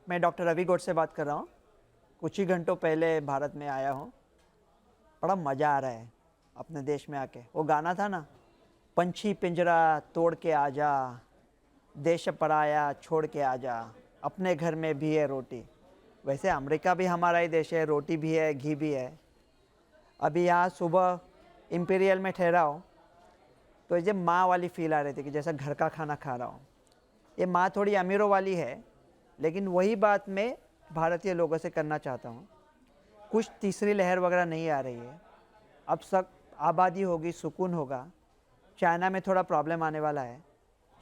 मैं डॉक्टर रवि गौड़ से बात कर रहा हूँ। कुछ ही घंटों पहले भारत में आया हूँ। बड़ा मज़ा आ रहा है अपने देश में आके। वो गाना था ना, पंछी पिंजरा तोड़ के आजा, देश पराया छोड़ के आजा, अपने घर में भी है रोटी। वैसे अमेरिका भी हमारा ही देश है, रोटी भी है, घी भी है। अभी यहाँ सुबह इम्पीरियल में ठहरा हूँ तो ये माँ वाली फील आ रही थी कि जैसा घर का खाना खा रहा हूँ। ये माँ थोड़ी अमीरों वाली है, लेकिन वही बात मैं भारतीय लोगों से करना चाहता हूँ। कुछ तीसरी लहर वगैरह नहीं आ रही है। अब सब आबादी होगी, सुकून होगा। चाइना में थोड़ा प्रॉब्लम आने वाला है।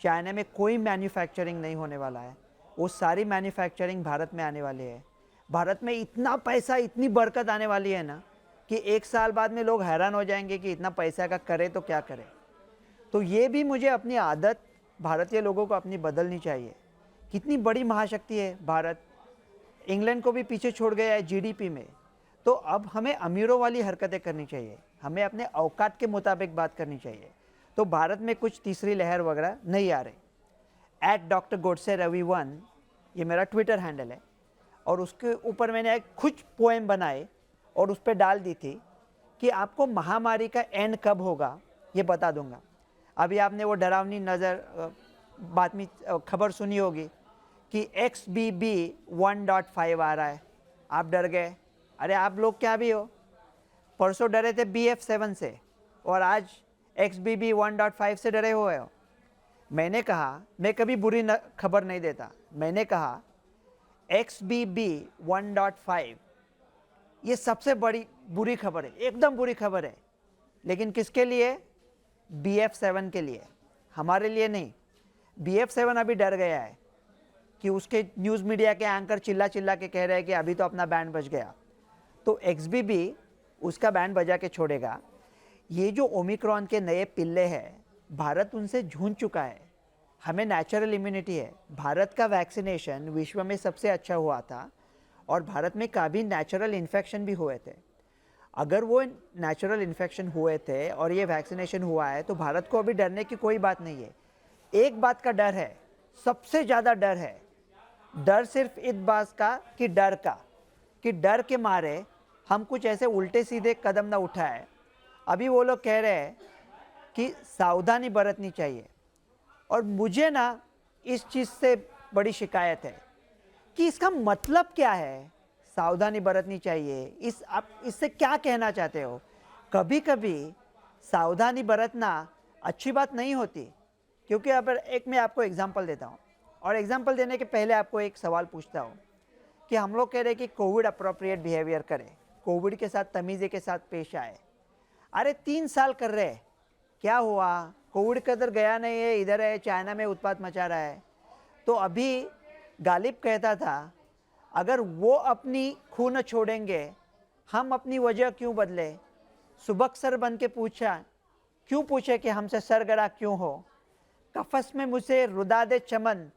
चाइना में कोई मैन्युफैक्चरिंग नहीं होने वाला है, वो सारी मैन्युफैक्चरिंग भारत में आने वाली है। भारत में इतना पैसा, इतनी बरकत आने वाली है ना कि 1 साल बाद में लोग हैरान हो जाएंगे कि इतना पैसा का करे तो क्या करे। तो ये भी मुझे अपनी आदत भारतीय लोगों को अपनी बदलनी चाहिए। कितनी बड़ी महाशक्ति है भारत, इंग्लैंड को भी पीछे छोड़ गया है जीडीपी में। तो अब हमें अमीरों वाली हरकतें करनी चाहिए, हमें अपने औकात के मुताबिक बात करनी चाहिए। तो भारत में कुछ तीसरी लहर वगैरह नहीं आ रही। @Dr. Godse Ravi 1 ये मेरा ट्विटर हैंडल है, और उसके ऊपर मैंने कुछ पोएम बनाए और उस पर डाल दी थी कि आपको महामारी का एंड कब होगा ये बता दूंगा। अभी आपने वो डरावनी बात में खबर सुनी होगी कि XBB 1.5 आ रहा है। आप डर गए। अरे आप लोग क्या भी हो, परसों डरे थे BF7 से और आज XBB 1.5 से डरे हुए हो। मैंने कहा, मैं कभी बुरी खबर नहीं देता, मैंने कहा XBB 1.5 ये सबसे बड़ी बुरी खबर है, एकदम बुरी खबर है। लेकिन किसके लिए? BF7 के लिए, हमारे लिए नहीं। BF7 अभी डर गया है कि उसके न्यूज़ मीडिया के एंकर चिल्ला चिल्ला के कह रहे हैं कि अभी तो अपना बैंड बज गया। तो XBB उसका बैंड बजा के छोड़ेगा। ये जो ओमिक्रॉन के नए पिल्ले हैं, भारत उनसे झूझ चुका है। हमें नेचुरल इम्यूनिटी है। भारत का वैक्सीनेशन विश्व में सबसे अच्छा हुआ था, और भारत में काफ़ी नेचुरल इन्फेक्शन भी हुए थे। अगर वो नेचुरल इन्फेक्शन हुए थे और ये वैक्सीनेशन हुआ है तो भारत को अभी डरने की कोई बात नहीं है। एक बात का डर है, सबसे ज़्यादा डर है। डर सिर्फ इस बात का कि डर के मारे हम कुछ ऐसे उल्टे सीधे कदम ना उठाए। अभी वो लोग कह रहे हैं कि सावधानी बरतनी चाहिए, और मुझे ना इस चीज़ से बड़ी शिकायत है कि इसका मतलब क्या है, सावधानी बरतनी चाहिए। आप इससे क्या कहना चाहते हो? कभी कभी सावधानी बरतना अच्छी बात नहीं होती, क्योंकि अब मैं आपको एग्जांपल देता हूँ, और एग्जांपल देने के पहले आपको एक सवाल पूछता हूँ कि हम लोग कह रहे हैं कि कोविड अप्रोप्रिएट बिहेवियर करें, कोविड के साथ तमीज़े के साथ पेश आए। अरे 3 साल कर रहे, क्या हुआ? कोविड का इधर गया नहीं है, इधर है, चाइना में उत्पात मचा रहा है। तो अभी गालिब कहता था, अगर वो अपनी खून छोड़ेंगे, हम अपनी वजह क्यों बदले? सुबकसर बन के पूछा, क्यों पूछे कि हमसे सरगरा क्यों हो? कफस में मुझे रुदा दे चमन,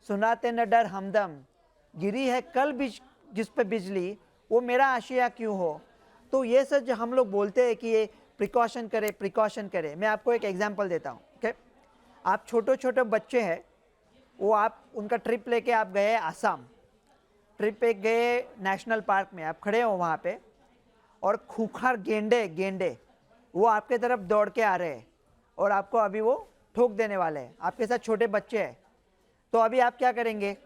सुनाते न डर हमदम, गिरी है कल जिस पे बिजली, वो मेरा आशिया क्यों हो? तो ये सब जो हम लोग बोलते हैं कि ये प्रिकॉशन करें। मैं आपको एक एग्जांपल देता हूँ। ओके, आप छोटे छोटे बच्चे हैं, वो आप उनका ट्रिप लेके आप गए आसाम, ट्रिप पे गए नेशनल पार्क में, आप खड़े हो वहाँ पे, और खूंखार गेंडे वो आपके तरफ दौड़ के आ रहे हैं, और आपको अभी वो ठोक देने वाले हैं। आपके साथ छोटे बच्चे हैं, तो अभी आप क्या करेंगे?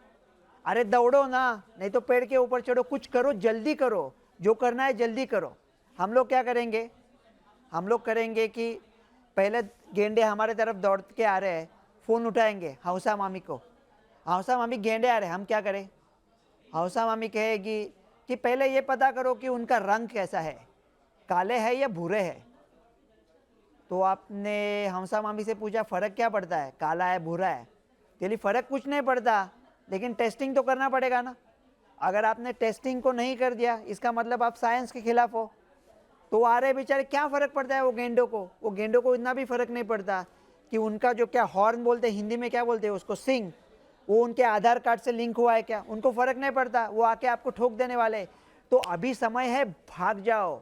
अरे दौड़ो ना, नहीं तो पेड़ के ऊपर चढ़ो, कुछ करो, जल्दी करो, जो करना है जल्दी करो। हम लोग क्या करेंगे? हम लोग करेंगे कि पहले गेंडे हमारे तरफ दौड़ के आ रहे हैं, फ़ोन उठाएंगे हौसा मामी को, हौसा मामी गेंडे आ रहे हैं, हम क्या करें? हौसा मामी कहेगी कि पहले ये पता करो कि उनका रंग कैसा है, काले है या भूरे है। तो आपने हौसा मामी से पूछा, फ़र्क क्या पड़ता है, काला है भूरा है? चलिए फ़र्क कुछ नहीं पड़ता, लेकिन टेस्टिंग तो करना पड़ेगा ना। अगर आपने टेस्टिंग को नहीं कर दिया, इसका मतलब आप साइंस के खिलाफ हो। तो आ रहे बेचारे, क्या फ़र्क पड़ता है वो गेंडों को इतना भी फ़र्क नहीं पड़ता कि उनका जो क्या हॉर्न बोलते हैं, हिंदी में क्या बोलते हैं उसको, सिंग, वो उनके आधार कार्ड से लिंक हुआ है क्या, उनको फ़र्क नहीं पड़ता। वो आके आपको ठोक देने वाले। तो अभी समय है, भाग जाओ,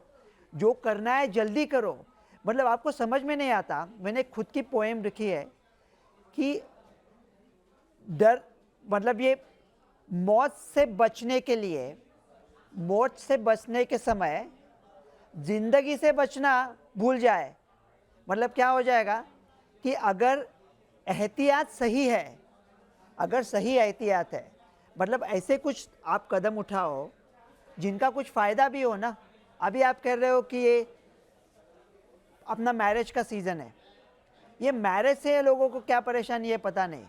जो करना है जल्दी करो। मतलब आपको समझ में नहीं आता, मैंने खुद की पोएम लिखी है कि डर, मतलब ये मौत से बचने के लिए, मौत से बचने के समय ज़िंदगी से बचना भूल जाए। मतलब क्या हो जाएगा कि अगर एहतियात सही है, अगर सही एहतियात है, मतलब ऐसे कुछ आप कदम उठाओ जिनका कुछ फ़ायदा भी हो ना। अभी आप कह रहे हो कि ये अपना मैरिज का सीज़न है, ये मैरिज से लोगों को क्या परेशानी है पता नहीं।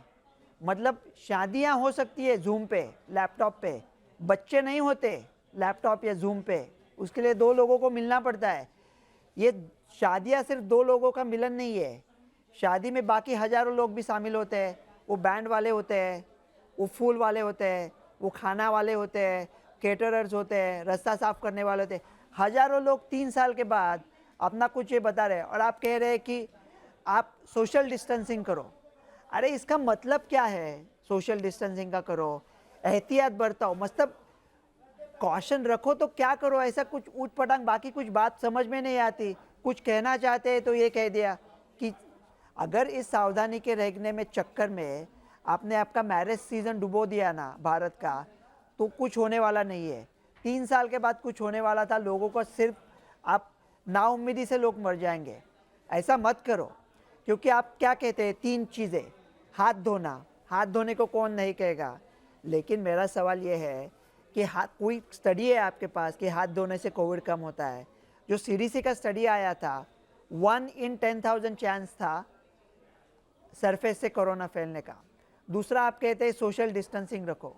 मतलब शादियां हो सकती है जूम पे, लैपटॉप पे, बच्चे नहीं होते लैपटॉप या जूम पे, उसके लिए दो लोगों को मिलना पड़ता है। ये शादियां सिर्फ दो लोगों का मिलन नहीं है, शादी में बाकी हज़ारों लोग भी शामिल होते हैं। वो बैंड वाले होते हैं, वो फूल वाले होते हैं, वो खाना वाले होते हैं, केटरर्स होते हैं, रास्ता साफ करने वाले होते हैं। हज़ारों लोग 3 साल के बाद अपना कुछ ये बता रहे हैं और आप कह रहे हैं कि आप सोशल डिस्टेंसिंग करो। अरे इसका मतलब क्या है? सोशल डिस्टेंसिंग का करो, एहतियात बरताओ, मतलब कॉशन रखो तो क्या करो? ऐसा कुछ ऊट पटांग, बाकी कुछ बात समझ में नहीं आती। कुछ कहना चाहते हैं तो ये कह दिया कि अगर इस सावधानी के रहने में चक्कर में आपने आपका मैरिज सीजन डुबो दिया ना भारत का, तो कुछ होने वाला नहीं है। 3 साल के बाद कुछ होने वाला था, लोगों को सिर्फ आप नाउम्मीदी से लोग मर जाएंगे। ऐसा मत करो, क्योंकि आप क्या कहते हैं 3 चीज़ें, हाथ धोना, हाथ धोने को कौन नहीं कहेगा। लेकिन मेरा सवाल ये है कि हाथ, कोई स्टडी है आपके पास कि हाथ धोने से कोविड कम होता है? जो सीडीसी का स्टडी आया था, 1 in 10,000 चांस था सरफेस से कोरोना फैलने का। दूसरा आप कहते हैं सोशल डिस्टेंसिंग रखो।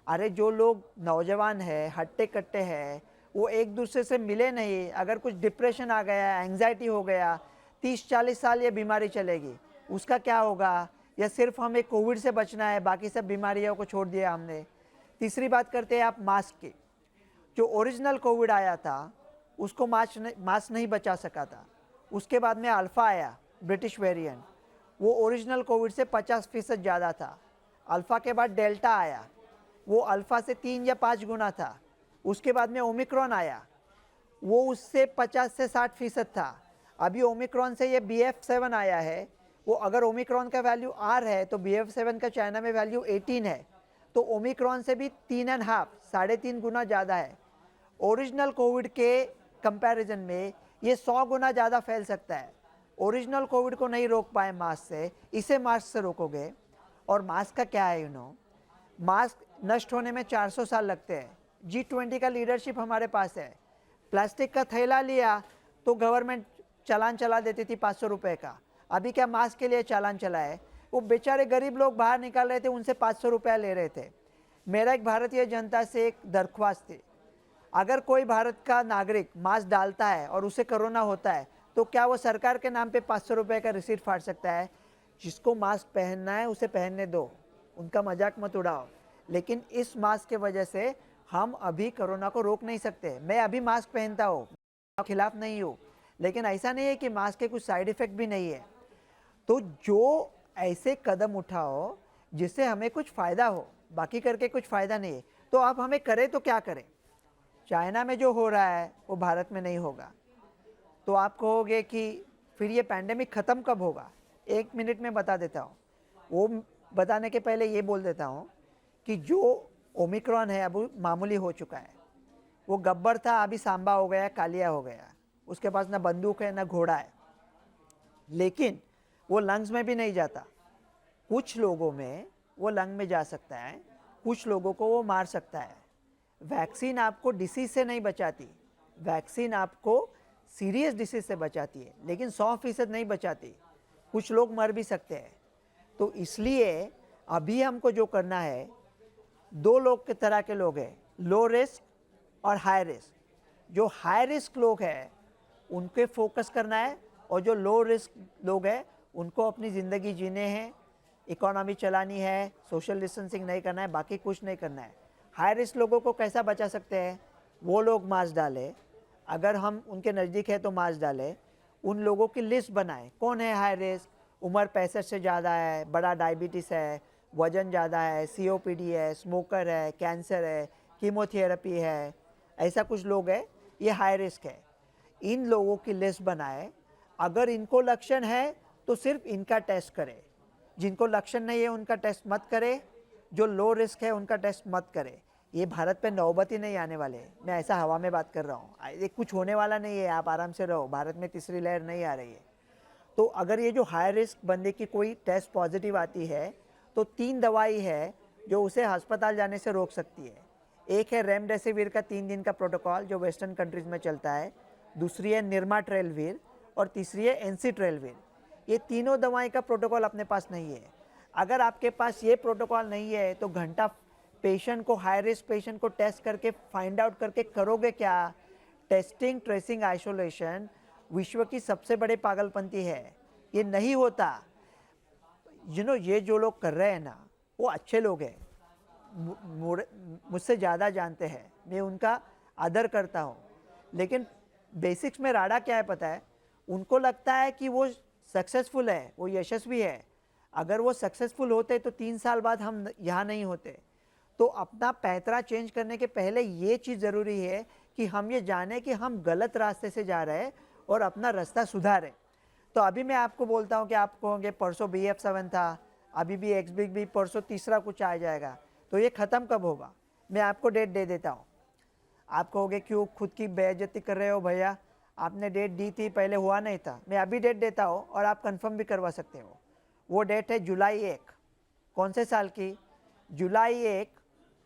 अरे जो लोग नौजवान हैं, हट्टे कट्टे हैं, वो एक दूसरे से मिले नहीं, अगर कुछ डिप्रेशन आ गया, एंग्जाइटी हो गया, 30-40 साल ये बीमारी चलेगी, उसका क्या होगा? या सिर्फ हमें कोविड से बचना है, बाकी सब बीमारियों को छोड़ दिया हमने। तीसरी बात करते हैं आप मास्क की। जो ओरिजिनल कोविड आया था उसको मास्क नहीं बचा सका था। उसके बाद में अल्फ़ा आया, ब्रिटिश वेरिएंट, वो ओरिजिनल कोविड से 50% ज़्यादा था। अल्फ़ा के बाद डेल्टा आया, वो अल्फ़ा से 3 या 5 गुना था। उसके बाद में ओमिक्रॉन आया, वो उससे 50 से 60% था। अभी ओमिक्रॉन से ये BF7 आया है, वो अगर ओमिक्रॉन का वैल्यू R है तो BF7 का चाइना में वैल्यू 18 है, तो ओमिक्रॉन से भी 3.5, 3.5 गुना ज़्यादा है। ओरिजिनल कोविड के कंपैरिजन में ये 100 गुना ज़्यादा फैल सकता है। ओरिजिनल कोविड को नहीं रोक पाए मास्क से, इसे मास्क से रोकोगे। और मास्क का क्या है, मास्क नष्ट होने में 400 साल लगते हैं। G20 का लीडरशिप हमारे पास है। प्लास्टिक का थैला लिया तो गवर्नमेंट चालान चला देती थी 500 रुपये का। अभी क्या मास्क के लिए चालान चला है? वो बेचारे गरीब लोग बाहर निकाल रहे थे, उनसे 500 रुपया ले रहे थे। मेरा एक भारतीय जनता से एक दरख्वास्त थी, अगर कोई भारत का नागरिक मास्क डालता है और उसे कोरोना होता है तो क्या वो सरकार के नाम पे 500 रुपये का रिसीट फाड़ सकता है? जिसको मास्क पहनना है उसे पहनने दो, उनका मजाक मत उड़ाओ। लेकिन इस मास्क के वजह से हम अभी कोरोना को रोक नहीं सकते। मैं अभी मास्क पहनता हूँ, खिलाफ नहीं हूँ, लेकिन ऐसा नहीं है कि मास्क के कुछ साइड इफ़ेक्ट भी नहीं है। तो जो ऐसे कदम उठाओ जिससे हमें कुछ फ़ायदा हो, बाकी करके कुछ फ़ायदा नहीं है। तो आप हमें करें तो क्या करें? चाइना में जो हो रहा है वो भारत में नहीं होगा। तो आप कहोगे कि फिर ये पैंडेमिक ख़त्म कब होगा? 1 मिनट में बता देता हूँ। वो बताने के पहले ये बोल देता हूँ कि जो ओमिक्रॉन है अब मामूली हो चुका है। वो गब्बर था, अभी सांबा हो गया, कालिया हो गया। उसके पास ना बंदूक है ना घोड़ा है, लेकिन वो लंग्स में भी नहीं जाता। कुछ लोगों में वो लंग में जा सकता है, कुछ लोगों को वो मार सकता है। वैक्सीन आपको डिसीज़ से नहीं बचाती, वैक्सीन आपको सीरियस डिसीज़ से बचाती है, लेकिन 100% नहीं बचाती। कुछ लोग मर भी सकते हैं। तो इसलिए अभी हमको जो करना है, 2 लोग के तरह के लोग हैं, लो रिस्क और हाई रिस्क। जो हाई रिस्क लोग हैं उनके फोकस करना है, और जो लो रिस्क लोग हैं उनको अपनी ज़िंदगी जीने हैं, इकोनॉमी चलानी है, सोशल डिस्टेंसिंग नहीं करना है, बाकी कुछ नहीं करना है। हाई रिस्क लोगों को कैसा बचा सकते हैं? वो लोग मास्क डालें, अगर हम उनके नज़दीक है तो मास्क डालें। उन लोगों की लिस्ट बनाएं, कौन है हाई रिस्क, उम्र 65 से ज़्यादा है, बड़ा डायबिटीज़ है, वज़न ज़्यादा है, COPD है, स्मोकर है, कैंसर है, कीमोथेरेपी है, ऐसा कुछ लोग हैं, ये हाई रिस्क है। इन लोगों की लिस्ट बनाए। अगर इनको लक्षण है तो सिर्फ इनका टेस्ट करें, जिनको लक्षण नहीं है उनका टेस्ट मत करें। जो लो रिस्क है उनका टेस्ट मत करें। ये भारत पे नौबत ही नहीं आने वाले, मैं ऐसा हवा में बात कर रहा हूँ, ये कुछ होने वाला नहीं है, आप आराम से रहो, भारत में तीसरी लहर नहीं आ रही है। तो अगर ये जो हाई रिस्क बंदे की कोई टेस्ट पॉजिटिव आती है तो 3 दवाई है जो उसे अस्पताल जाने से रोक सकती है। एक है रेमडेसिविर का 3 दिन का प्रोटोकॉल जो वेस्टर्न कंट्रीज़ में चलता है, दूसरी है निर्माट्रेलविर और तीसरी है एनसीट्रेलविर। ये तीनों दवाई का प्रोटोकॉल अपने पास नहीं है। अगर आपके पास ये प्रोटोकॉल नहीं है तो घंटा पेशेंट को, हाई रिस्क पेशेंट को टेस्ट करके फाइंड आउट करके करोगे क्या? टेस्टिंग, ट्रेसिंग, आइसोलेशन विश्व की सबसे बड़े पागलपंती है, ये नहीं होता। ये जो लोग कर रहे हैं ना, वो अच्छे लोग हैं, मुझसे ज़्यादा जानते हैं, मैं उनका आदर करता हूँ, लेकिन बेसिक्स में राडा क्या है पता है? उनको लगता है कि वो सक्सेसफुल है, वो यशस्वी है। अगर वो सक्सेसफुल होते तो 3 साल बाद हम यहाँ नहीं होते। तो अपना पैंतरा चेंज करने के पहले ये चीज़ ज़रूरी है कि हम ये जाने कि हम गलत रास्ते से जा रहे हैं और अपना रास्ता सुधारें। तो अभी मैं आपको बोलता हूँ कि आप कहोगे परसों BF7 था, अभी भी XBB, परसों तीसरा कुछ आ जाएगा, तो ये ख़त्म कब होगा? मैं आपको डेट दे देता हूँ। आप कहोगे क्यों खुद की बेइज्जती कर रहे हो भैया, आपने डेट दी थी, पहले हुआ नहीं था। मैं अभी डेट देता हूँ और आप कंफर्म भी करवा सकते हो। वो डेट है जुलाई 1। कौन से साल की? जुलाई 1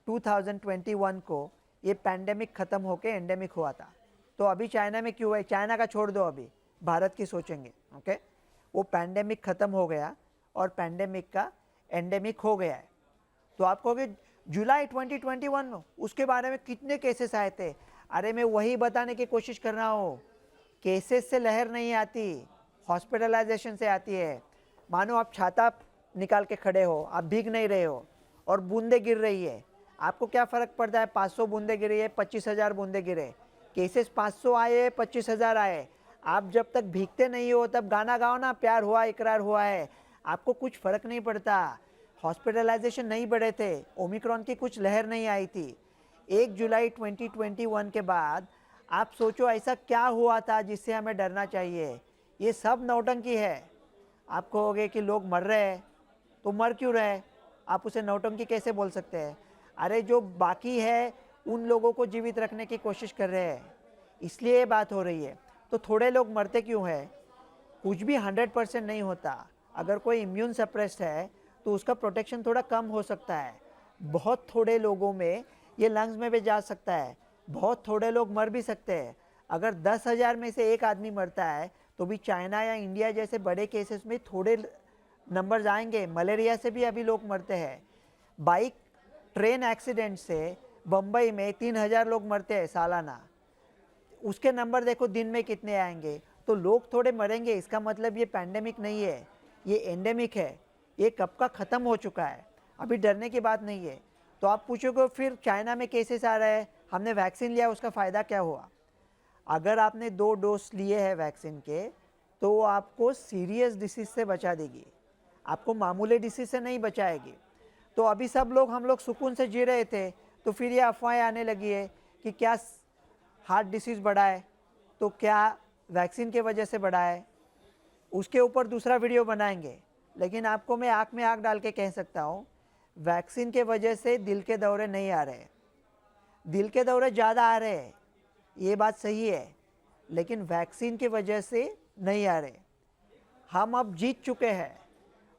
2021 को ये पैंडेमिक ख़त्म होके एंडेमिक हुआ था। तो अभी चाइना में क्यों है? चाइना का छोड़ दो, अभी भारत की सोचेंगे। ओके, वो पैंडेमिक ख़त्म हो गया और पैंडेमिक का एंडेमिक हो गया है। तो आप कहोगे जुलाई 2021 में उसके बारे में कितने केसेस आए थे? अरे मैं वही बताने की कोशिश कर रहा हूँ, केसेस से लहर नहीं आती, हॉस्पिटलाइजेशन से आती है। मानो आप छाता निकाल के खड़े हो, आप भीग नहीं रहे हो और बूंदे गिर रही है, आपको क्या फ़र्क पड़ता है? 500 बूंदे गिरी है, 25,000 बूंदे गिरे, केसेस 500 आए, 25,000 आए। आप जब तक भीगते नहीं हो तब गाना गाओ ना, प्यार हुआ इकरार हुआ है, आपको कुछ फ़र्क नहीं पड़ता। हॉस्पिटलाइजेशन नहीं बढ़े थे, ओमिक्रॉन की कुछ लहर नहीं आई थी। 1 जुलाई 2021 के बाद आप सोचो ऐसा क्या हुआ था जिससे हमें डरना चाहिए? ये सब नौटंकी है। आप कहोगे कि लोग मर रहे हैं, तो मर क्यों रहे? आप उसे नौटंकी कैसे बोल सकते हैं? अरे जो बाकी है उन लोगों को जीवित रखने की कोशिश कर रहे हैं, इसलिए ये बात हो रही है। तो थोड़े लोग मरते क्यों है? कुछ भी 100% नहीं होता। अगर कोई इम्यून सप्रेस्ड है तो उसका प्रोटेक्शन थोड़ा कम हो सकता है। बहुत थोड़े लोगों में ये लंग्स में भी जा सकता है, बहुत थोड़े लोग मर भी सकते हैं। अगर 10,000 में से एक आदमी मरता है तो भी चाइना या इंडिया जैसे बड़े केसेस में थोड़े नंबर्स आएंगे। मलेरिया से भी अभी लोग मरते हैं। बाइक ट्रेन एक्सीडेंट से बम्बई में 3,000 लोग मरते हैं सालाना, उसके नंबर देखो दिन में कितने आएंगे। तो लोग थोड़े मरेंगे, इसका मतलब ये पैंडेमिक नहीं है, ये एंडेमिक है। ये कब का ख़त्म हो चुका है, अभी डरने की बात नहीं है। तो आप पूछोगे फिर चाइना में केसेस आ रहे हैं, हमने वैक्सीन लिया, उसका फ़ायदा क्या हुआ? अगर आपने 2 डोज लिए हैं वैक्सीन के तो वो आपको सीरियस डिसीज़ से बचा देगी, आपको मामूली डिसीज़ से नहीं बचाएगी। तो अभी सब लोग, हम लोग सुकून से जी रहे थे, तो फिर ये अफवाहें आने लगी है कि क्या हार्ट डिसीज़ बढ़ा है, तो क्या वैक्सीन के वजह से बढ़ा है। उसके ऊपर दूसरा वीडियो बनाएंगे, लेकिन आपको मैं आँख में आँख डाल के कह सकता हूँ, वैक्सीन के वजह से दिल के दौरे नहीं आ रहे। दिल के दौरे ज़्यादा आ रहे हैं, ये बात सही है, लेकिन वैक्सीन की वजह से नहीं आ रहे। हम अब जीत चुके हैं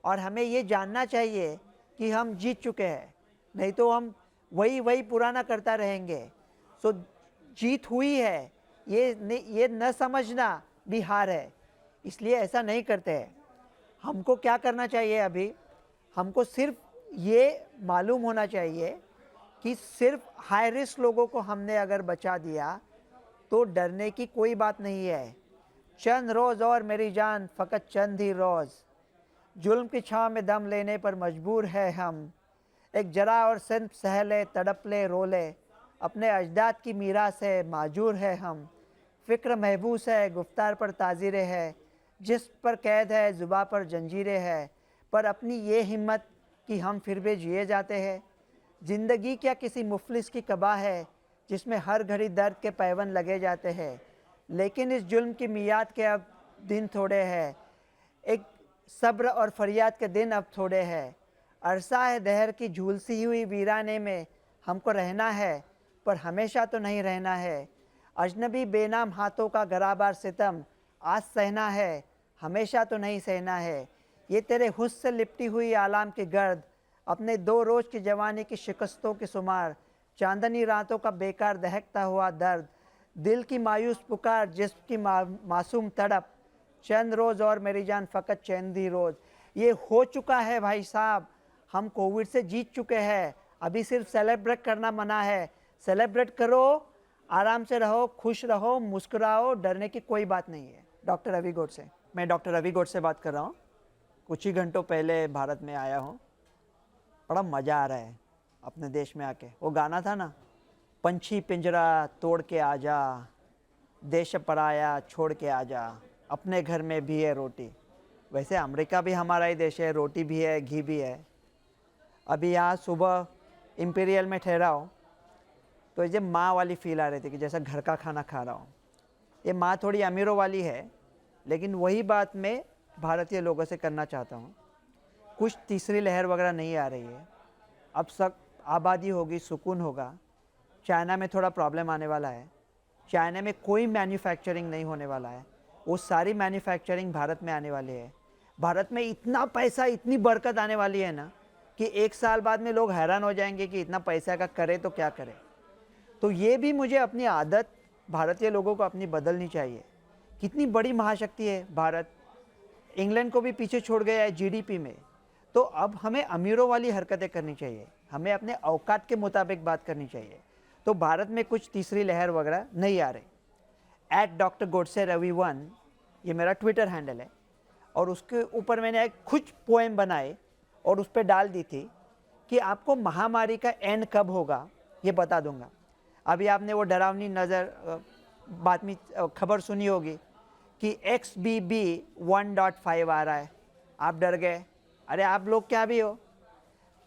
और हमें ये जानना चाहिए कि हम जीत चुके हैं, नहीं तो हम वही पुराना करता रहेंगे। सो जीत हुई है, ये न समझना भी हार है, इसलिए ऐसा नहीं करते हैं। हमको क्या करना चाहिए? अभी हमको सिर्फ ये मालूम होना चाहिए कि सिर्फ हाई रिस्क लोगों को हमने अगर बचा दिया तो डरने की कोई बात नहीं है। चंद रोज़ और मेरी जान, फ़कत चंद ही रोज़, जुल्म की छाँव में दम लेने पर मजबूर है हम। एक जरा और सिर्फ सहले, तड़प ले, रो ले, अपने अजदाद की मीरास है, माजूर है हम। फ़िक्र महबूस है, गुफ्तार पर ताज़ीरे है, जिस्म पर कैद है, ज़ुबां पर जंजीरें है, पर अपनी ये हिम्मत कि हम फिर भी जिए जाते हैं। ज़िंदगी क्या किसी मुफलिस की कबा है जिसमें हर घड़ी दर्द के पैबंद लगे जाते हैं। लेकिन इस जुल्म की मियाद के अब दिन थोड़े हैं, एक सब्र और फरियाद के दिन अब थोड़े हैं। अरसा है दहर की झूलसी हुई वीराने में हमको रहना है, पर हमेशा तो नहीं रहना है। अजनबी बेनाम हाथों का गराबार सितम आज सहना है, हमेशा तो नहीं सहना है। ये तेरे हुस्न से लिपटी हुई आलाम की गर्द, अपने 2 रोज़ की जवानी की शिकस्तों की शुमार, चांदनी रातों का बेकार दहकता हुआ दर्द, दिल की मायूस पुकार जिस्म की मासूम तड़प, चंद रोज़ और मेरी जान फ़कत चंद रोज़। ये हो चुका है भाई साहब, हम कोविड से जीत चुके हैं। अभी सिर्फ सेलिब्रेट करना मना है। सेलिब्रेट करो, आराम से रहो, खुश रहो, मुस्कुराओ, डरने की कोई बात नहीं है। डॉक्टर रवि गोडसे। मैं डॉक्टर रवि गोडसे बात कर रहा हूँ। कुछ ही घंटों पहले भारत में आया हूँ। बड़ा मज़ा आ रहा है अपने देश में आके। वो गाना था ना, पंछी पिंजरा तोड़ के आजा, देश पराया छोड़ के आजा, अपने घर में भी है रोटी। वैसे अमेरिका भी हमारा ही देश है, रोटी भी है, घी भी है। अभी यहाँ सुबह इम्पीरियल में ठहरा हूँ, तो ये माँ वाली फील आ रही थी कि जैसा घर का खाना खा रहा हूँ। ये माँ थोड़ी अमीरों वाली है, लेकिन वही बात मैं भारतीय लोगों से करना चाहता हूँ। कुछ तीसरी लहर वगैरह नहीं आ रही है। अब सब आबादी होगी, सुकून होगा। चाइना में थोड़ा प्रॉब्लम आने वाला है। चाइना में कोई मैन्युफैक्चरिंग नहीं होने वाला है, वो सारी मैन्युफैक्चरिंग भारत में आने वाली है। भारत में इतना पैसा, इतनी बरकत आने वाली है ना कि 1 साल बाद में लोग हैरान हो जाएंगे कि इतना पैसा का करे तो क्या करे। तो ये भी मुझे अपनी आदत भारतीय लोगों को अपनी बदलनी चाहिए। कितनी बड़ी महाशक्ति है भारत, इंग्लैंड को भी पीछे छोड़ गया है जीडीपी में। तो अब हमें अमीरों वाली हरकतें करनी चाहिए, हमें अपने औकात के मुताबिक बात करनी चाहिए। तो भारत में कुछ तीसरी लहर वगैरह नहीं आ रही। @Dr. Godse Ravi 1 ये मेरा ट्विटर हैंडल है, और उसके ऊपर मैंने कुछ पोएम बनाए और उस पर डाल दी थी कि आपको महामारी का एंड कब होगा ये बता दूंगा। अभी आपने वो डरावनी बातमी खबर सुनी होगी कि XBB 1.5 आ रहा है, आप डर गए। अरे आप लोग क्या भी हो,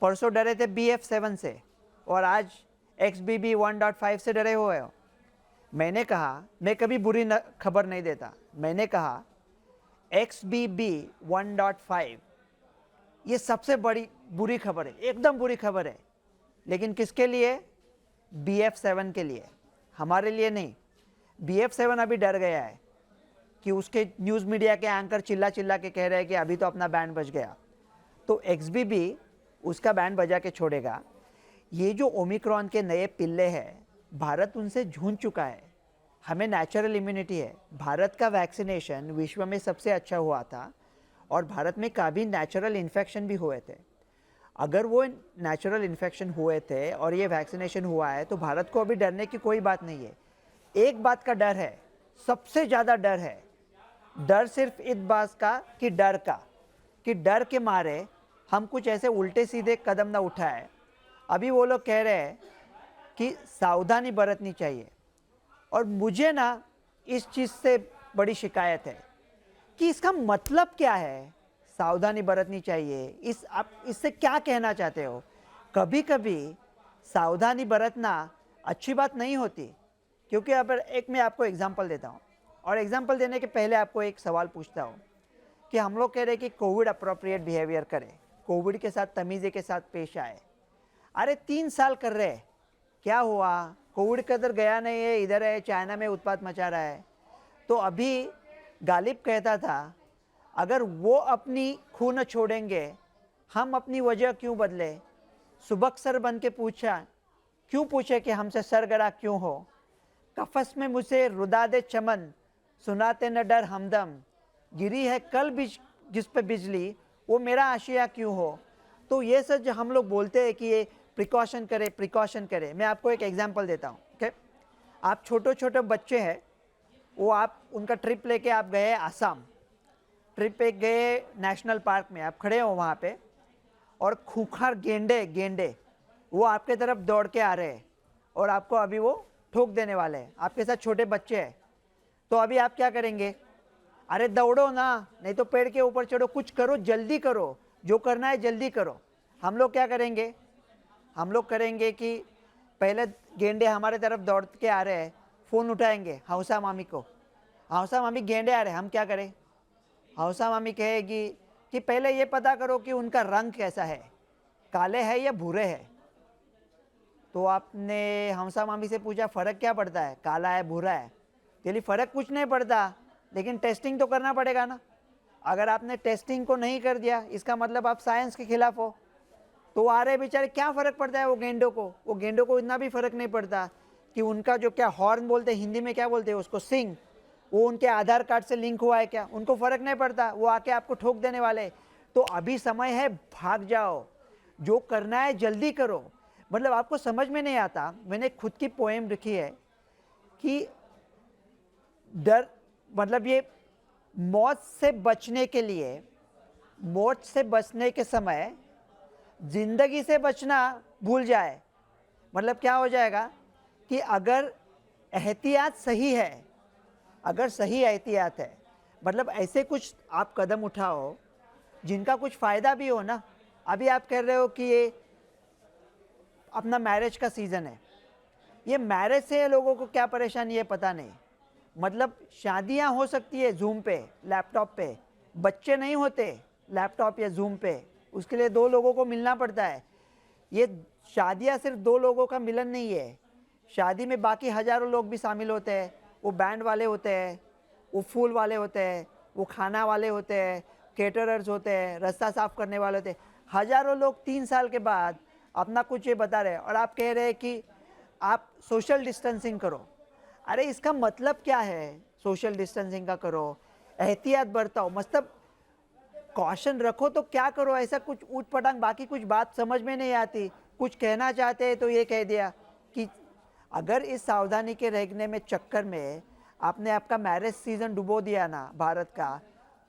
परसों डरे थे BF7 से और आज XBB 1.5 से डरे हुए हो। मैंने कहा, मैं कभी बुरी खबर नहीं देता, मैंने कहा XBB 1.5 ये सबसे बड़ी बुरी खबर है, एकदम बुरी खबर है। लेकिन किसके लिए? BF7 के लिए, हमारे लिए नहीं। BF7 अभी डर गया है कि उसके न्यूज़ मीडिया के एंकर चिल्ला चिल्ला के कह रहे हैं कि अभी तो अपना बैंड बज गया। तो XBB उसका बैंड बजा के छोड़ेगा। ये जो ओमिक्रॉन के नए पिल्ले हैं, भारत उनसे जूझ चुका है। हमें नेचुरल इम्यूनिटी है। भारत का वैक्सीनेशन विश्व में सबसे अच्छा हुआ था, और भारत में काफ़ी नेचुरल इन्फेक्शन भी हुए थे। अगर वो नेचुरल इन्फेक्शन हुए थे और ये वैक्सीनेशन हुआ है, तो भारत को अभी डरने की कोई बात नहीं है। एक बात का डर है, सबसे ज़्यादा डर है। डर सिर्फ इस बात का कि डर के मारे हम कुछ ऐसे उल्टे सीधे कदम ना उठाए। अभी वो लोग कह रहे हैं कि सावधानी बरतनी चाहिए, और मुझे ना इस चीज़ से बड़ी शिकायत है कि इसका मतलब क्या है, सावधानी बरतनी चाहिए। आप इससे क्या कहना चाहते हो? कभी कभी सावधानी बरतना अच्छी बात नहीं होती, क्योंकि अब मैं आपको एग्जांपल देता हूँ, और एग्जांपल देने के पहले आपको एक सवाल पूछता हूँ कि हम लोग कह रहे हैं कि कोविड अप्रोप्रिएट बिहेवियर करें, कोविड के साथ तमीज़े के साथ पेश आए। अरे 3 साल कर रहे, क्या हुआ? कोविड के अंदर गया नहीं है, इधर है, चाइना में उत्पात मचा रहा है। तो अभी गालिब कहता था, अगर वो अपनी खून छोड़ेंगे, हम अपनी वजह क्यों बदले? सुबक्सर बन के पूछा, क्यों पूछे कि हमसे सरगरा क्यों हो? कफस में मुझे रुदा दे चमन, सुनाते न डर हमदम, गिरी है कल जिस पे बिजली, वो मेरा आशिया क्यों हो? तो ये सब जो हम लोग बोलते हैं कि ये प्रिकॉशन करें। मैं आपको एक एग्जांपल देता हूँ। ओके, आप छोटे छोटे बच्चे हैं, वो आप उनका ट्रिप लेके आप गए आसाम, ट्रिप पे गए नेशनल पार्क में, आप खड़े हो वहाँ पे, और खूंखार गेंडे वो आपके तरफ दौड़ के आ रहे हैं, और आपको अभी वो ठोक देने वाले हैं। आपके साथ छोटे बच्चे हैं, तो अभी आप क्या करेंगे? अरे दौड़ो ना, नहीं तो पेड़ के ऊपर चढ़ो, कुछ करो, जल्दी करो, जो करना है जल्दी करो। हम लोग क्या करेंगे? हम लोग करेंगे कि पहले गेंडे हमारे तरफ दौड़ के आ रहे हैं, फ़ोन उठाएंगे हौसा मामी को, हौसा मामी गेंडे आ रहे हैं, हम क्या करें? हौसा मामी कहेगी कि पहले ये पता करो कि उनका रंग कैसा है, काले है या भूरे है। तो आपने हमसा मामी से पूछा फ़र्क क्या पड़ता है, काला है भूरा है। चलिए फ़र्क कुछ नहीं पड़ता, लेकिन टेस्टिंग तो करना पड़ेगा ना। अगर आपने टेस्टिंग को नहीं कर दिया, इसका मतलब आप साइंस के खिलाफ हो। तो आ रहे बेचारे, क्या फ़र्क पड़ता है वो गेंडों को इतना भी फ़र्क नहीं पड़ता कि उनका जो क्या हॉर्न बोलते हैं, हिंदी में क्या बोलते हैं उसको, सिंग, वो उनके आधार कार्ड से लिंक हुआ है क्या, उनको फ़र्क नहीं पड़ता। वो आके आपको ठोक देने वाले। तो अभी समय है, भाग जाओ, जो करना है जल्दी करो। मतलब आपको समझ में नहीं आता, मैंने खुद की पोएम लिखी है कि डर, मतलब ये मौत से बचने के लिए, मौत से बचने के समय जिंदगी से बचना भूल जाए। मतलब क्या हो जाएगा कि अगर एहतियात सही है, अगर सही एहतियात है, मतलब ऐसे कुछ आप कदम उठाओ जिनका कुछ फ़ायदा भी हो ना। अभी आप कह रहे हो कि ये अपना मैरिज का सीज़न है, ये मैरिज से लोगों को क्या परेशानी है पता नहीं। मतलब शादियां हो सकती है जूम पे, लैपटॉप पे, बच्चे नहीं होते लैपटॉप या जूम पे, उसके लिए दो लोगों को मिलना पड़ता है। ये शादियां सिर्फ दो लोगों का मिलन नहीं है, शादी में बाकी हज़ारों लोग भी शामिल होते हैं। वो बैंड वाले होते हैं, वो फूल वाले होते हैं, वो खाना वाले होते हैं, केटरर्स होते हैं, रास्ता साफ करने वाले होते हैं। हज़ारों लोग 3 साल के बाद अपना कुछ ये बता रहे हैं और आप कह रहे हैं कि आप सोशल डिस्टेंसिंग करो। अरे इसका मतलब क्या है, सोशल डिस्टेंसिंग का करो, एहतियात बरताओ, मतलब कॉशन रखो तो क्या करो। ऐसा कुछ ऊट पटांग, बाकी कुछ बात समझ में नहीं आती। कुछ कहना चाहते हैं तो ये कह दिया कि अगर इस सावधानी के रहने में चक्कर में आपने आपका मैरिज सीज़न डुबो दिया ना भारत का,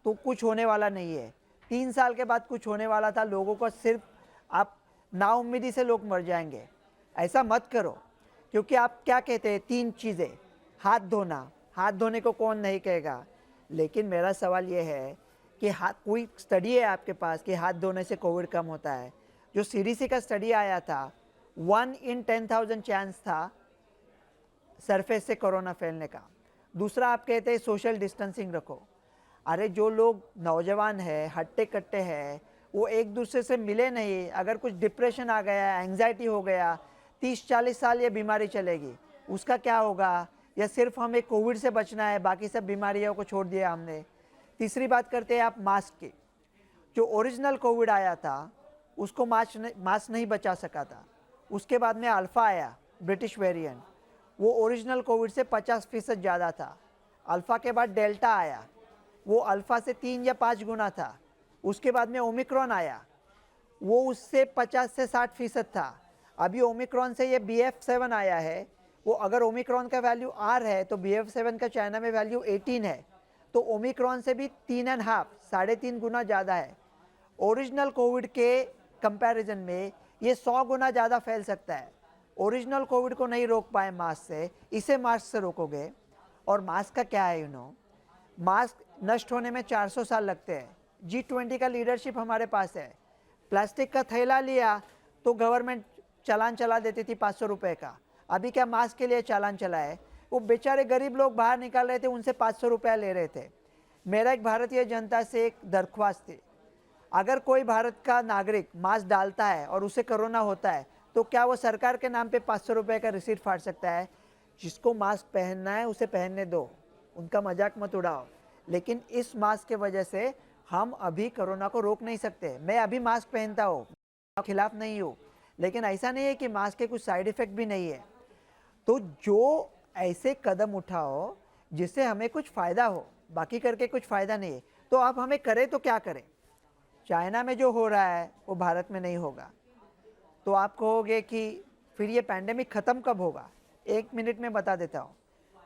तो कुछ होने वाला नहीं है। 3 साल के बाद कुछ होने वाला था, लोगों को सिर्फ आप नाउम्मीदी से लोग मर जाएंगे। ऐसा मत करो, क्योंकि आप क्या कहते हैं, 3 चीज़ें, हाथ धोना, हाथ धोने को कौन नहीं कहेगा। लेकिन मेरा सवाल ये है कि हाथ, कोई स्टडी है आपके पास कि हाथ धोने से कोविड कम होता है? जो सीडीसी का स्टडी आया था, 1 in 10,000 चांस था सरफेस से कोरोना फैलने का। दूसरा, आप कहते हैं सोशल डिस्टेंसिंग रखो। अरे जो लोग नौजवान हैं, हट्टे कट्टे हैं, वो एक दूसरे से मिले नहीं, अगर कुछ डिप्रेशन आ गया, एंग्जाइटी हो गया, 30-40 साल ये बीमारी चलेगी, उसका क्या होगा? या सिर्फ हमें कोविड से बचना है, बाकी सब बीमारियों को छोड़ दिया हमने। तीसरी बात करते हैं आप मास्क की। जो ओरिजिनल कोविड आया था उसको मास्क नहीं बचा सका था। उसके बाद में अल्फ़ा आया, ब्रिटिश वेरिएंट, वो ओरिजिनल कोविड से 50% ज़्यादा था। अल्फ़ा के बाद डेल्टा आया, वो अल्फ़ा से 3 या 5 गुना था। उसके बाद में ओमिक्रॉन आया, वो उससे 50 से 60% था। अभी ओमिक्रॉन से ये BF7 आया है, वो अगर ओमिक्रॉन का वैल्यू R है तो BF7 का चाइना में वैल्यू 18 है, तो ओमिक्रॉन से भी 3.5, 3.5 गुना ज़्यादा है। ओरिजिनल कोविड के कंपैरिजन में ये 100 गुना ज़्यादा फैल सकता है। ओरिजिनल कोविड को नहीं रोक पाए मास्क से, इसे मास्क से रोकोगे। और मास्क का क्या है, मास्क नष्ट होने में 400 साल लगते हैं। G20 का लीडरशिप हमारे पास है। प्लास्टिक का थैला लिया तो गवर्नमेंट चालान चला देती थी 500 रुपये का। अभी क्या मास्क के लिए चालान चला है? वो बेचारे गरीब लोग बाहर निकाल रहे थे, उनसे 500 रुपया ले रहे थे। मेरा एक भारतीय जनता से एक दरख्वास्त थी, अगर कोई भारत का नागरिक मास्क डालता है और उसे कोरोना होता है तो क्या वो सरकार के नाम पे 500 रुपये का रिसीट फाड़ सकता है? जिसको मास्क पहनना है उसे पहनने दो, उनका मजाक मत उड़ाओ। लेकिन इस मास्क के वजह से हम अभी कोरोना को रोक नहीं सकते। मैं अभी मास्क पहनता हूँ, खिलाफ नहीं हूँ, लेकिन ऐसा नहीं है कि मास्क के कुछ साइड इफ़ेक्ट भी नहीं है। तो जो ऐसे कदम उठाओ जिससे हमें कुछ फ़ायदा हो, बाकी करके कुछ फ़ायदा नहीं है। तो आप हमें करें तो क्या करें? चाइना में जो हो रहा है वो भारत में नहीं होगा। तो आप कहोगे कि फिर ये पैंडेमिक ख़त्म कब होगा? 1 मिनट में बता देता हूँ।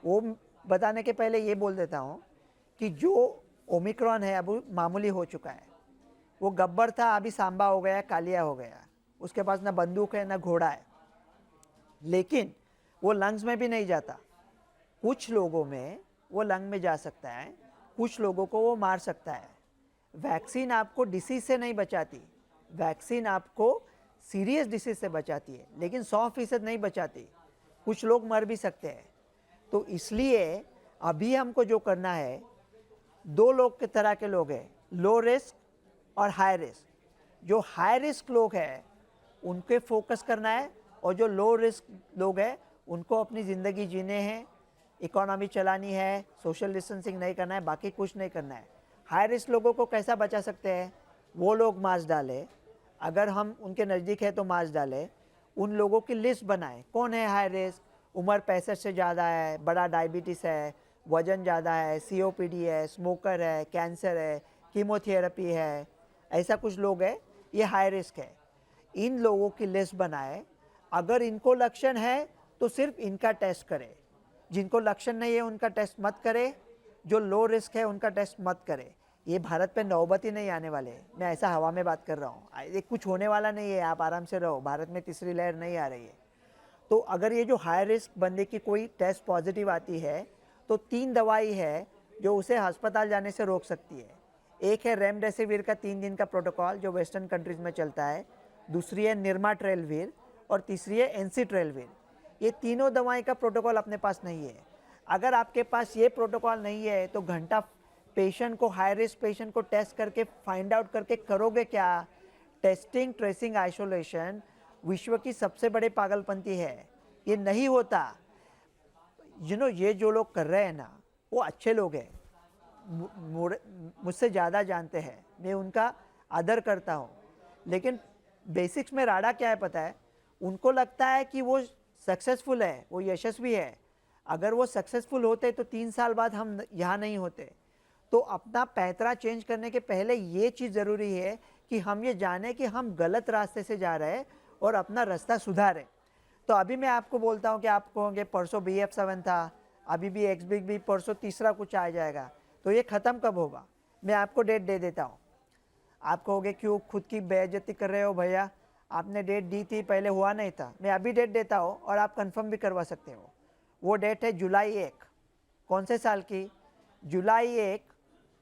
वो बताने के पहले ये बोल देता हूँ कि जो ओमिक्रॉन है अब मामूली हो चुका है। वो गब्बर था, अभी सांबा हो गया, कालिया हो गया। उसके पास ना बंदूक है ना घोड़ा है, लेकिन वो लंग्स में भी नहीं जाता। कुछ लोगों में वो लंग में जा सकता है, कुछ लोगों को वो मार सकता है। वैक्सीन आपको डिसीज़ से नहीं बचाती, वैक्सीन आपको सीरियस डिसीज़ से बचाती है, लेकिन 100% नहीं बचाती। कुछ लोग मर भी सकते हैं। तो इसलिए अभी हमको जो करना है, 2 लोग के तरह के लोग हैं, लो रिस्क और हाई रिस्क। जो हाई रिस्क लोग हैं उनके फोकस करना है, और जो लो रिस्क लोग हैं उनको अपनी ज़िंदगी जीने हैं, इकोनॉमी चलानी है, सोशल डिस्टेंसिंग नहीं करना है, बाकी कुछ नहीं करना है। हाई रिस्क लोगों को कैसा बचा सकते हैं? वो लोग मास्क डालें, अगर हम उनके नज़दीक है तो मास्क डालें। उन लोगों की लिस्ट बनाएं, कौन है हाई रिस्क, उम्र 65 से ज़्यादा है, बड़ा डायबिटीज़ है, वज़न ज़्यादा है, COPD है, स्मोकर है, कैंसर है, कीमोथेरेपी है, ऐसा कुछ लोग हैं, ये हाई रिस्क है। इन लोगों की लिस्ट बनाए, अगर इनको लक्षण है तो सिर्फ इनका टेस्ट करें, जिनको लक्षण नहीं है उनका टेस्ट मत करें, जो लो रिस्क है उनका टेस्ट मत करें। ये भारत पे नौबत ही नहीं आने वाले, मैं ऐसा हवा में बात कर रहा हूँ, ये कुछ होने वाला नहीं है, आप आराम से रहो, भारत में तीसरी लहर नहीं आ रही है। तो अगर ये जो हाई रिस्क बंदे की कोई टेस्ट पॉजिटिव आती है तो 3 दवाई है जो उसे अस्पताल जाने से रोक सकती है। एक है रेमडेसिविर का 3 दिन का प्रोटोकॉल जो वेस्टर्न कंट्रीज़ में चलता है, दूसरी है निर्माट्रेलविर और तीसरी है एनसीट्रेलविर। ये तीनों दवाई का प्रोटोकॉल अपने पास नहीं है। अगर आपके पास ये प्रोटोकॉल नहीं है तो घंटा पेशेंट को, हाई रिस्क पेशेंट को टेस्ट करके फाइंड आउट करके करोगे क्या? टेस्टिंग, ट्रेसिंग, आइसोलेशन विश्व की सबसे बड़े पागलपंती है, ये नहीं होता। ये जो लोग कर रहे हैं ना, वो अच्छे लोग हैं, मुझसे ज़्यादा जानते हैं, मैं उनका आदर करता हूँ, लेकिन बेसिक्स में राडा क्या है पता है? उनको लगता है कि वो सक्सेसफुल है, वो यशस्वी है। अगर वो सक्सेसफुल होते तो 3 साल बाद हम यहाँ नहीं होते। तो अपना पैंतरा चेंज करने के पहले ये चीज़ ज़रूरी है कि हम ये जाने कि हम गलत रास्ते से जा रहे हैं और अपना रास्ता सुधारें। तो अभी मैं आपको बोलता हूँ कि आप कहोगे परसों BF7 था, अभी भी XBB, परसों तीसरा कुछ आ जाएगा, तो ये ख़त्म कब होगा? मैं आपको डेट दे देता हूँ। आप कहोगे क्यों खुद की बेइज्जती कर रहे हो भैया, आपने डेट दी थी, पहले हुआ नहीं था। मैं अभी डेट देता हूँ और आप कंफर्म भी करवा सकते हो। वो डेट है जुलाई 1। कौन से साल की? जुलाई 1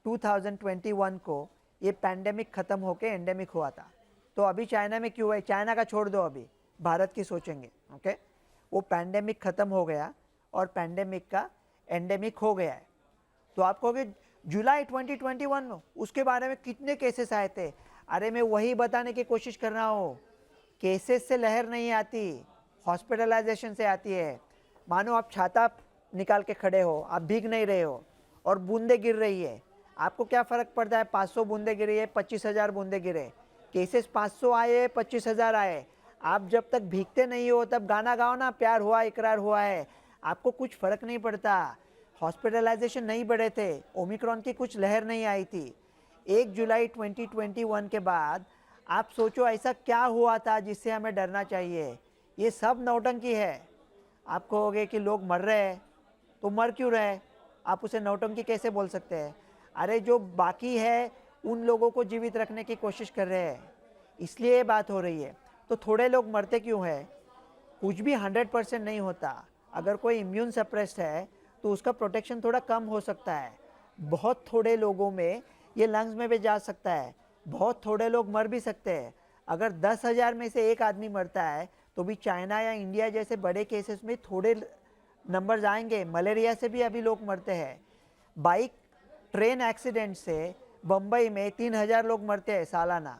2021 को ये पैंडेमिक ख़त्म होके एंडेमिक हुआ था। तो अभी चाइना में क्यों है? चाइना का छोड़ दो, अभी भारत की सोचेंगे। ओके, वो पैंडेमिक ख़त्म हो गया और पैंडेमिक का एंडेमिक हो गया है। तो आप कहोगे जुलाई 2021 में उसके बारे में कितने केसेस आए थे? अरे मैं वही बताने की कोशिश कर रहा हूँ, केसेस से लहर नहीं आती, हॉस्पिटलाइजेशन से आती है। मानो आप छाता निकाल के खड़े हो, आप भीग नहीं रहे हो और बूंदे गिर रही है, आपको क्या फ़र्क पड़ता है? 500 बूंदे गिरी है, 25,000 बूंदे गिरे, केसेस 500 आए, 25,000 आए। आप जब तक भीगते नहीं हो तब गाना गाओ ना, प्यार हुआ इकरार हुआ है, आपको कुछ फ़र्क नहीं पड़ता। हॉस्पिटलाइजेशन नहीं बढ़े थे, ओमिक्रॉन की कुछ लहर नहीं आई थी। 1 जुलाई 2021 के बाद आप सोचो ऐसा क्या हुआ था जिससे हमें डरना चाहिए? ये सब नौटंकी है। आप कहोगे कि लोग मर रहे हैं, तो मर क्यों रहे? आप उसे नौटंकी कैसे बोल सकते हैं? अरे जो बाकी है उन लोगों को जीवित रखने की कोशिश कर रहे हैं, इसलिए ये बात हो रही है। तो थोड़े लोग मरते क्यों है? कुछ भी 100% नहीं होता। अगर कोई इम्यून सप्रेस्ड है तो उसका प्रोटेक्शन थोड़ा कम हो सकता है। बहुत थोड़े लोगों में ये लंग्स में भी जा सकता है, बहुत थोड़े लोग मर भी सकते हैं। अगर 10,000 में से एक आदमी मरता है तो भी चाइना या इंडिया जैसे बड़े केसेस में थोड़े नंबर्स आएंगे। मलेरिया से भी अभी लोग मरते हैं। बाइक ट्रेन एक्सीडेंट से बम्बई में 3,000 लोग मरते हैं सालाना,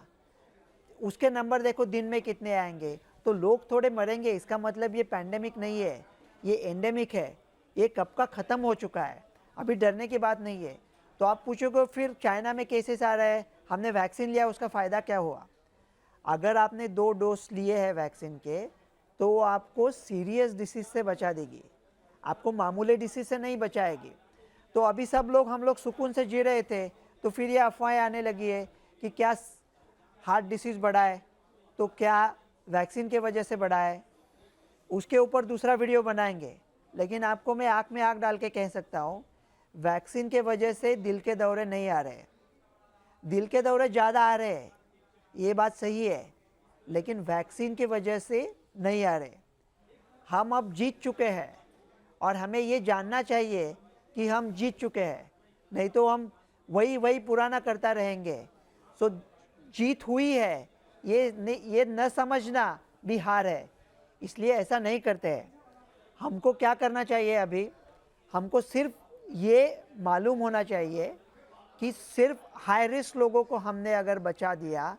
उसके नंबर देखो दिन में कितने आएंगे। तो लोग थोड़े मरेंगे, इसका मतलब ये पैंडेमिक नहीं है, ये एंडेमिक है। ये कब का ख़त्म हो चुका है, अभी डरने की बात नहीं है। तो आप पूछोगे फिर चाइना में केसेस आ रहे हैं, हमने वैक्सीन लिया, उसका फ़ायदा क्या हुआ? अगर आपने 2 डोज लिए हैं वैक्सीन के तो वो आपको सीरियस डिसीज़ से बचा देगी, आपको मामूली डिसीज़ से नहीं बचाएगी। तो अभी सब लोग, हम लोग सुकून से जी रहे थे, तो फिर ये अफवाहें आने लगी है कि क्या हार्ट डिसीज़ बढ़ा है, तो क्या वैक्सीन के वजह से बढ़ा है। उसके ऊपर दूसरा वीडियो बनाएंगे, लेकिन आपको मैं आँख में आँख डाल के कह सकता हूँ, वैक्सीन के वजह से दिल के दौरे नहीं आ रहे। दिल के दौरे ज़्यादा आ रहे हैं, ये बात सही है, लेकिन वैक्सीन की वजह से नहीं आ रहे। हम अब जीत चुके हैं और हमें ये जानना चाहिए कि हम जीत चुके हैं, नहीं तो हम वही पुराना करता रहेंगे। सो जीत हुई है, ये न समझना भी हार है, इसलिए ऐसा नहीं करते हैं। हमको क्या करना चाहिए? अभी हमको सिर्फ ये मालूम होना चाहिए कि सिर्फ हाई रिस्क लोगों को हमने अगर बचा दिया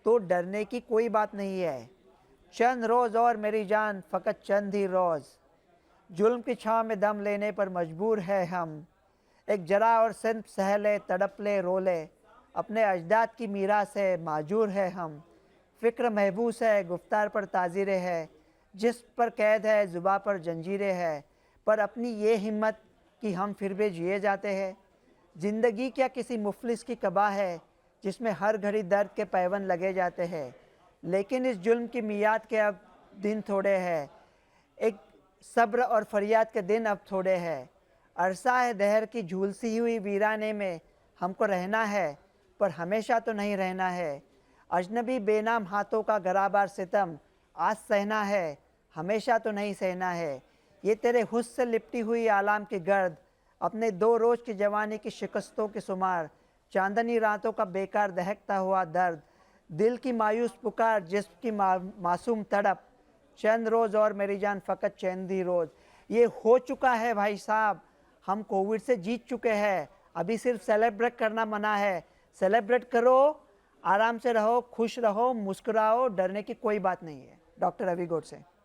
तो डरने की कोई बात नहीं है। चंद रोज़ और मेरी जान, फ़कत चंद ही रोज़। जुल्म की छाँव में दम लेने पर मजबूर है हम। एक जरा और सिंध सह ले, तड़प ले, रो ले, अपने अजदाद की मीरास से माजूर है हम। फ़िक्र महबूस है, गुफ्तार पर ताज़ीरे है, जिस्म पर कैद है, ज़ुबां पर जंजीरें है, पर अपनी ये हिम्मत कि हम फिर भी जिए जाते हैं। ज़िंदगी क्या किसी मुफलिस की कबा है, जिसमें हर घड़ी दर्द के पैबंद लगे जाते हैं। लेकिन इस जुल्म की मियाद के अब दिन थोड़े हैं, एक सब्र और फरियाद के दिन अब थोड़े हैं। अरसा है दहर की झूलसी हुई वीराने में, हमको रहना है पर हमेशा तो नहीं रहना है। अजनबी बेनाम हाथों का गराबार सितम आज सहना है, हमेशा तो नहीं सहना है। ये तेरे हुस्न से लिपटी हुई आलाम की गर्द, अपने 2 रोज़ की जवानी की शिकस्तों की शुमार, चांदनी रातों का बेकार दहकता हुआ दर्द, दिल की मायूस पुकार, जिस्म की मासूम तड़प, चंद रोज़ और मेरी जान, फ़कत चंद ही रोज़। ये हो चुका है भाई साहब, हम कोविड से जीत चुके हैं, अभी सिर्फ सेलिब्रेट करना मना है। सेलिब्रेट करो, आराम से रहो, खुश रहो, मुस्कुराओ, डरने की कोई बात नहीं है। डॉक्टर रवि गोडसे।